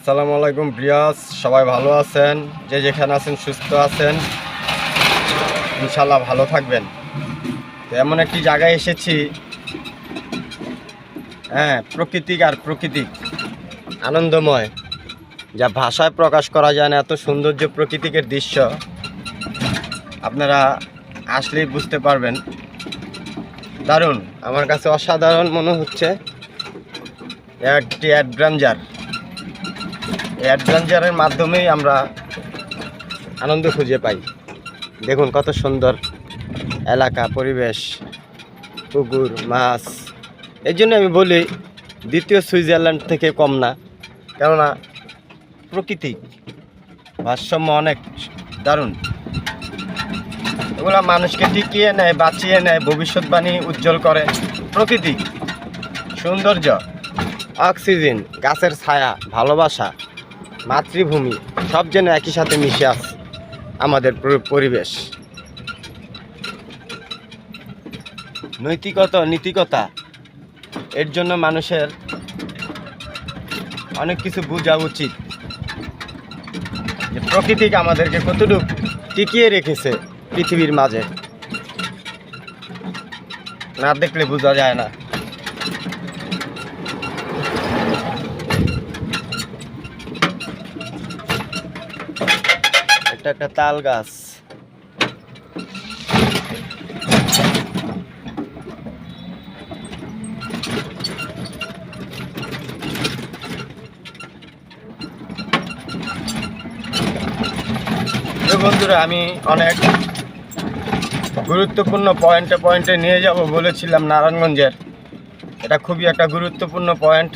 আসসালামু আলাইকুম প্রিয়াস, সবাই ভালো আছেন? যে যেখানে আছেন সুস্থ আছেন, ইনশাল্লাহ ভালো থাকবেন। তো এমন একটি জায়গায় এসেছি, প্রকৃতিক আনন্দময়, যা ভাষায় প্রকাশ করা যায় না। এত সৌন্দর্য প্রকৃতিকের দৃশ্য আপনারা আসলেই বুঝতে পারবেন। দারুণ, আমার কাছে অসাধারণ মনে হচ্ছে। একটি অ্যাডভেঞ্চারের মাধ্যমেই আমরা আনন্দ খুঁজে পাই। দেখুন কত সুন্দর এলাকা, পরিবেশ, পুকুর, মাছ। এই জন্য আমি বলি দ্বিতীয় সুইজারল্যান্ড থেকে কম না, কেননা প্রকৃতি ভারসাম্য অনেক দারুণ। এগুলো মানুষকে টিকিয়ে নেয়, বাঁচিয়ে নেয়, ভবিষ্যৎবাণী উজ্জ্বল করে। প্রকৃতি সৌন্দর্য, অক্সিজেন, গাছের ছায়া, ভালোবাসা, মাতৃভূমি সব যেন একই সাথে মিশে আছে আমাদের পরিবেশ। নীতিকতা এর জন্য মানুষের অনেক কিছু বোঝা উচিত, যে প্রকৃতিকে আমাদেরকে কতটুকু টিকিয়ে রেখেছে পৃথিবীর মাঝে। না দেখলে বোঝা যায় না। এটা একটা তাল গাছ। বন্ধুরা, আমি অনেক গুরুত্বপূর্ণ পয়েন্টে নিয়ে যাব বলেছিলাম নারায়ণগঞ্জের। এটা খুবই একটা গুরুত্বপূর্ণ পয়েন্ট।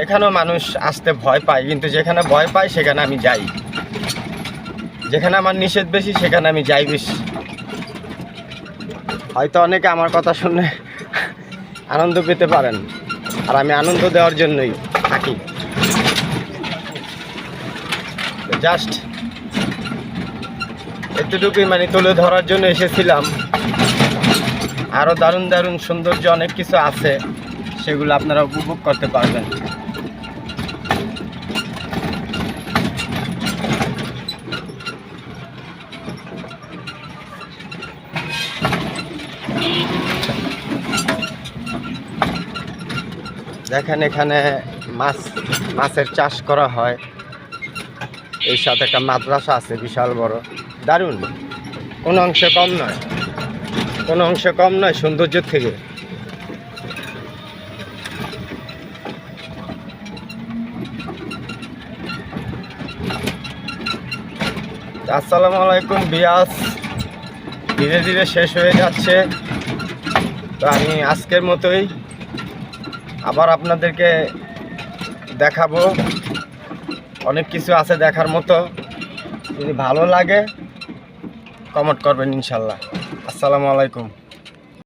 এখানেও মানুষ আসতে ভয় পায়, কিন্তু যেখানে ভয় পায় সেখানে আমি যাই। যেখানে আমার নিষেধ বেশি সেখানে আমি যাই বেশি। হয়তো অনেকে আমার কথা শুনে আনন্দ পেতে পারেন, আর আমি আনন্দ দেওয়ার জন্যই থাকি। জাস্ট এতটুকুই তুলে ধরার জন্য এসেছিলাম। আরও দারুণ সৌন্দর্য অনেক কিছু আছে, সেগুলো আপনারা উপভোগ করতে পারবেন। দেখেন, এখানে মাছের চাষ করা হয়। এর সাথে একটা মাদ্রাসা আছে বিশাল বড়, দারুণ। কোনো অংশে কম নয় সৌন্দর্য থেকে। আসসালামু আলাইকুম বিয়াস, ধীরে ধীরে শেষ হয়ে যাচ্ছে। তো আমি আজকের মতোই আবার আপনাদেরকে দেখাবো। অনেক কিছু আছে দেখার মতো। যদি ভালো লাগে কমেন্ট করবেন ইনশাল্লাহ। আসসালামু আলাইকুম।